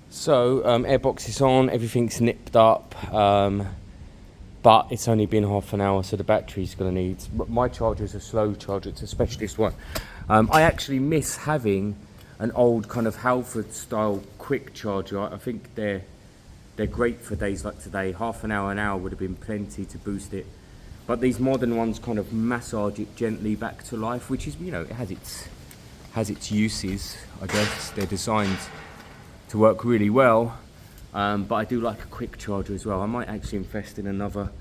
So airbox is on, everything's nipped up, but it's only been half an hour, so the battery's going to need... My charger is a slow charger, it's a specialist one. I actually miss having an old kind of Halford style quick charger. I think they're great for days like today. Half an hour would have been plenty to boost it. But these modern ones kind of massage it gently back to life, which is, you know, it has its uses, I guess. They're designed to work really well, but I do like a quick charger as well. I might actually invest in another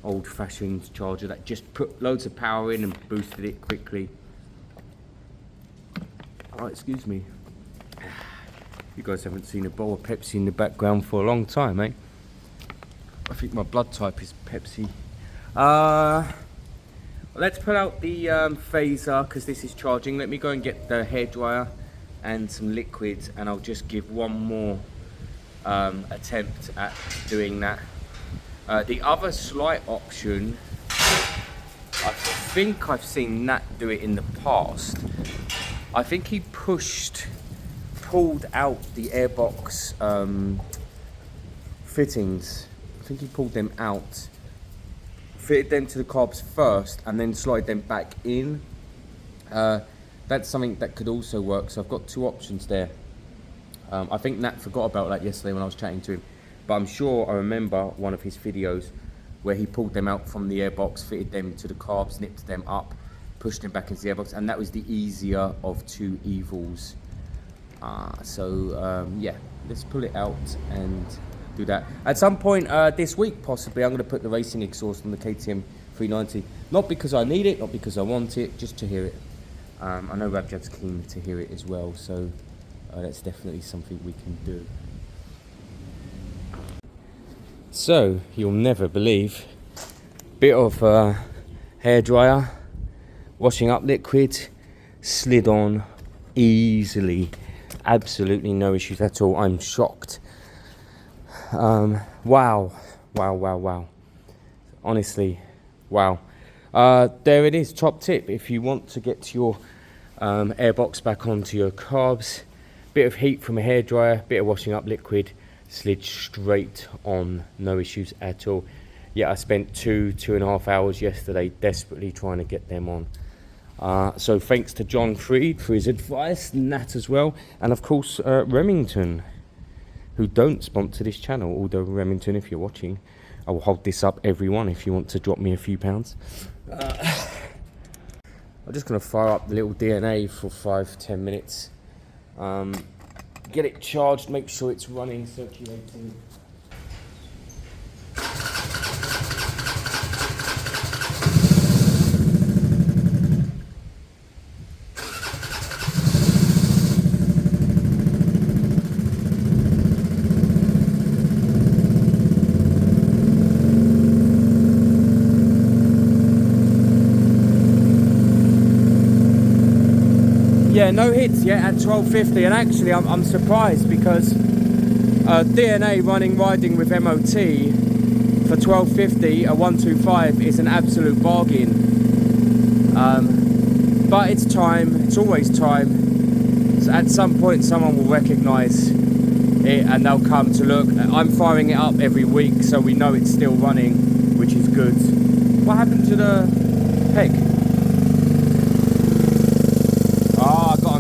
old-fashioned charger that just put loads of power in and boosted it quickly. Oh, excuse me. You guys haven't seen a bowl of Pepsi in the background for a long time, eh? I think my blood type is Pepsi. Let's pull out the phaser, because this is charging. Let me go and get the hairdryer and some liquid, and I'll just give one more attempt at doing that. The other slight option, I think I've seen Nat do it in the past. I think he pulled out the airbox fittings. I think he pulled them out, fitted them to the carbs first, and then slide them back in. That's something that could also work. So I've got two options there. I think Nat forgot about that yesterday when I was chatting to him, but I'm sure I remember one of his videos where he pulled them out from the airbox, fitted them to the carbs, nipped them up, pushed them back into the airbox, and that was the easier of two evils. Yeah, let's pull it out and do that. At some point this week, possibly, I'm going to put the racing exhaust on the KTM 390. Not because I need it, not because I want it, just to hear it. I know Rabjad's keen to hear it as well, so that's definitely something we can do. So, you'll never believe, bit of hairdryer, washing up liquid, slid on easily, absolutely no issues at all. I'm shocked. Wow, honestly, wow. There it is, top tip. If you want to get your airbox back onto your carbs, bit of heat from a hairdryer, bit of washing up liquid, slid straight on, no issues at all. Yeah, I spent 2.5 hours yesterday desperately trying to get them on. So thanks to John Freed for his advice, Nat as well, and of course Remington, who don't sponsor this channel, although Remington, if you're watching, I will hold this up, everyone, if you want to drop me a few pounds. I'm just going to fire up the little DNA for 5-10 minutes. Get it charged, make sure it's running, circulating. Yeah, no hits yet at 1250, and actually I'm surprised because DNA riding with MOT for 1250, a 125 is an absolute bargain. But it's time, it's always time. So at some point someone will recognise it and they'll come to look. I'm firing it up every week so we know it's still running, which is good. What happened to the peg?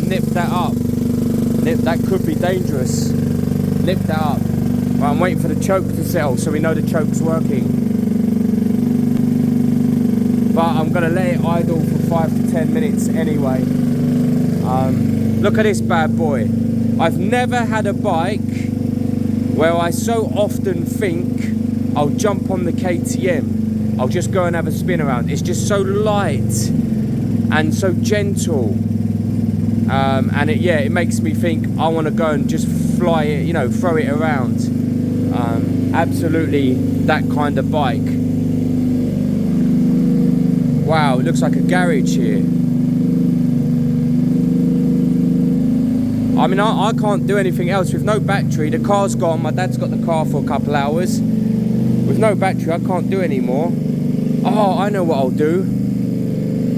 Nip that up. That could be dangerous. Nip that up. Well, I'm waiting for the choke to settle so we know the choke's working. But I'm going to let it idle for 5 to 10 minutes anyway. Look at this bad boy. I've never had a bike where I so often think I'll jump on the KTM. I'll just go and have a spin around. It's just so light and so gentle. And it makes me think I want to go and just fly it, you know, throw it around. Absolutely that kind of bike. Wow, it looks like a garage here. I mean, I can't do anything else with no battery. The car's gone. My dad's got the car for a couple hours. With no battery, I can't do anymore. Oh, I know what I'll do.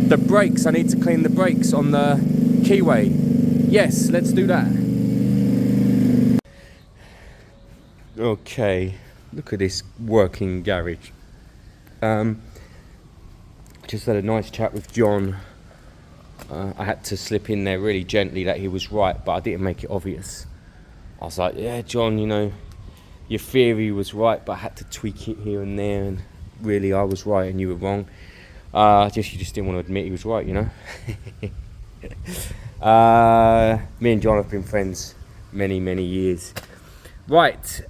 The brakes, I need to clean the brakes on the Keeway. Yes, let's do that. Okay, look at this working garage. Just had a nice chat with John. I had to slip in there really gently that he was right, but I didn't make it obvious. I was like, yeah, John, you know, your theory was right, but I had to tweak it here and there, and really I was right and you were wrong. You just didn't want to admit he was right, you know. Me and John have been friends many years. Right,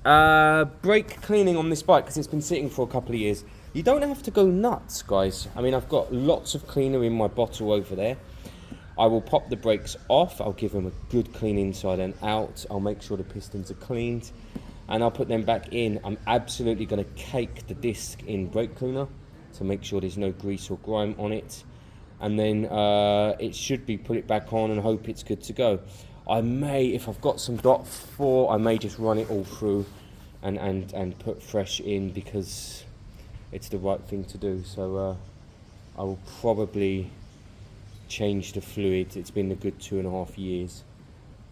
brake cleaning on this bike, because it's been sitting for a couple of years. You don't have to go nuts, guys. I mean, I've got lots of cleaner in my bottle over there. I will pop the brakes off. I'll give them a good clean inside and out. I'll make sure the pistons are cleaned, and I'll put them back in. I'm absolutely going to cake the disc in brake cleaner to make sure there's no grease or grime on it. And then it should be put it back on and hope it's good to go. I may, if I've got some .4, I may just run it all through and put fresh in, because it's the right thing to do. So I will probably change the fluid. It's been a good 2.5 years.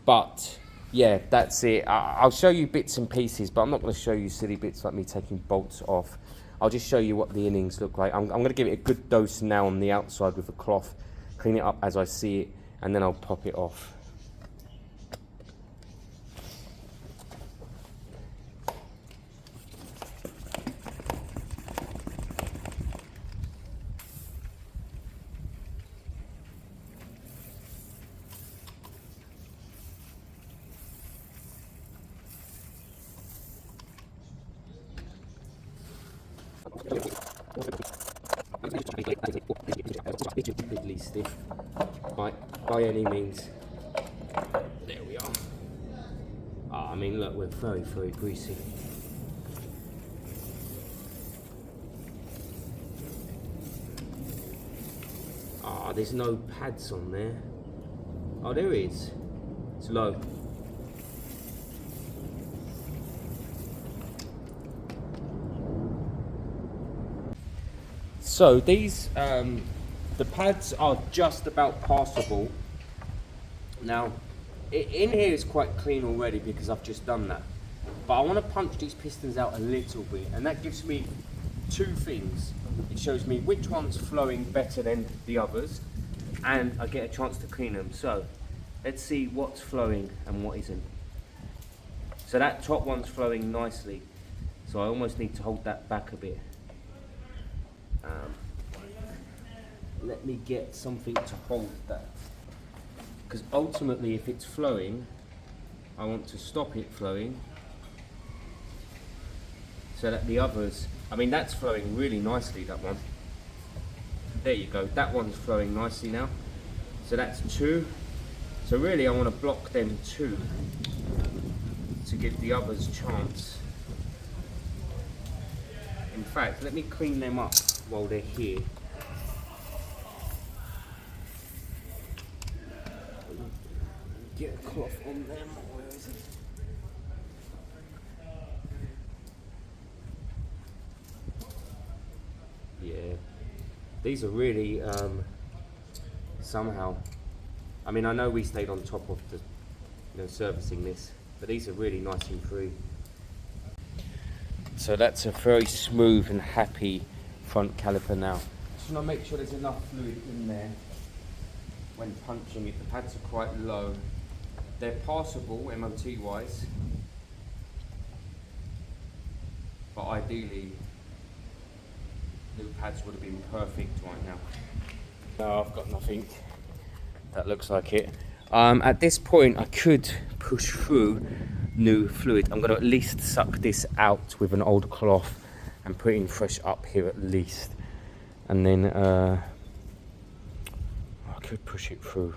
But yeah, that's it. I'll show you bits and pieces, but I'm not going to show you silly bits like me taking bolts off. I'll just show you what the innings look like. I'm going to give it a good dose now on the outside with a cloth, clean it up as I see it, and then I'll pop it off. Really stiff, by any means. There we are. I mean, look, we're very greasy. There's no pads on there. Oh, there is. It's low. So these, the pads are just about passable. Now, in here is quite clean already because I've just done that. But I want to punch these pistons out a little bit, and that gives me two things. It shows me which one's flowing better than the others, and I get a chance to clean them. So let's see what's flowing and what isn't. So that top one's flowing nicely, so I almost need to hold that back a bit. Let me get something to hold that, because ultimately if it's flowing, I want to stop it flowing so that the others, I mean, that's flowing really nicely, that one. There you go, that one's flowing nicely now. So that's two. So really I want to block them two to give the others chance. In fact, let me clean them up while they're here. Get a cloth on them. Where is it? Yeah, these are really somehow. I mean, I know we stayed on top of the, servicing this, but these are really nice and free. So that's a very smooth and happy front caliper now. Just want to make sure there's enough fluid in there when punching it. The pads are quite low. They're passable MOT wise, but ideally new pads would have been perfect right now. No, I've got nothing. That looks like it. At this point I could push through new fluid. I'm going to at least suck this out with an old cloth and put in fresh up here at least, and then I could push it through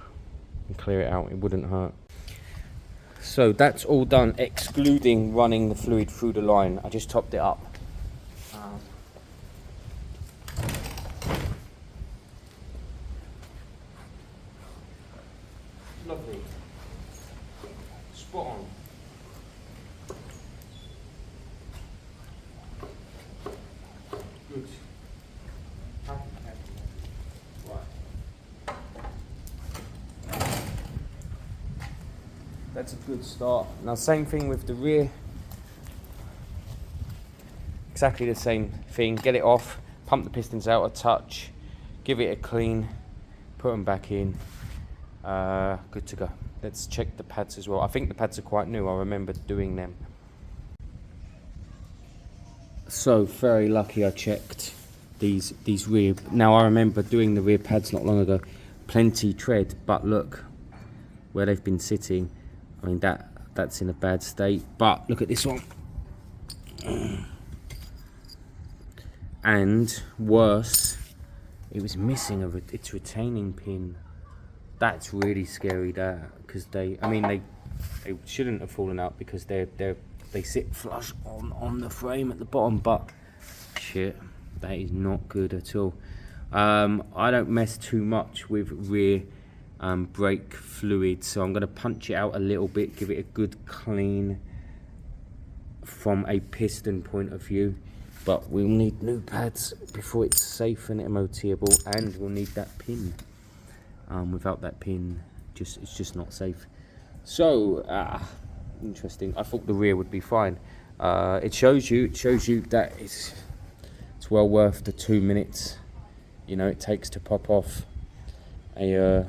and clear it out. It wouldn't hurt. So that's all done, excluding running the fluid through the line. I just topped it up. Lovely. Spot on. Good. Happy. Right. That's a good start. Now same thing with the rear. Exactly the same thing. Get it off, pump the pistons out a touch, give it a clean, put them back in. Good to go. Let's check the pads as well. I think the pads are quite new. I remember doing them. So very lucky I checked these rear. Now I remember doing the rear pads not long ago. Plenty tread, but look where they've been sitting. I mean that's in a bad state. But look at this one. And worse, it was missing its retaining pin. That's really scary, that, because they shouldn't have fallen out because they sit flush on the frame at the bottom. But shit, that is not good at all. I don't mess too much with rear brake fluid, so I'm going to punch it out a little bit, give it a good clean from a piston point of view. But we'll need new pads before it's safe and MOTable, and we'll need that pin. Without that pin, it's just not safe. So interesting. I thought the rear would be fine. It shows you that it's well worth the 2 minutes, you know, it takes to pop off a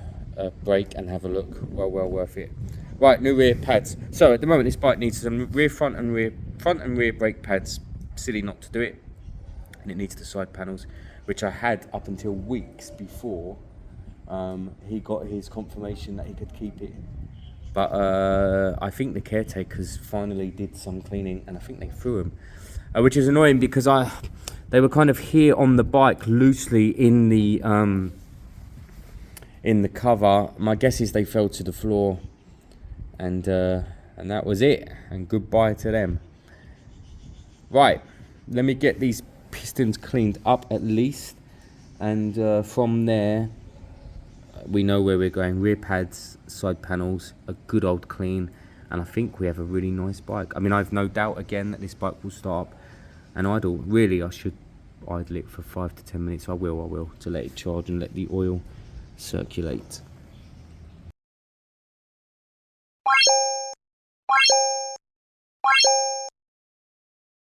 brake and have a look. Well worth it. Right, new rear pads. So at the moment this bike needs some front and rear brake pads. Silly not to do it, and it needs the side panels, which I had up until weeks before he got his confirmation that he could keep it. But I think the caretakers finally did some cleaning, and I think they threw them, which is annoying because they were kind of here on the bike loosely in the cover. My guess is they fell to the floor, and that was it. And goodbye to them. Right, let me get these pistons cleaned up at least, and from there we know where we're going. Rear pads, side panels, a good old clean, and I think we have a really nice bike. I mean, I've no doubt again that this bike will start up and idle. Really, I should idle it for 5 to 10 minutes. I will, to let it charge and let the oil circulate.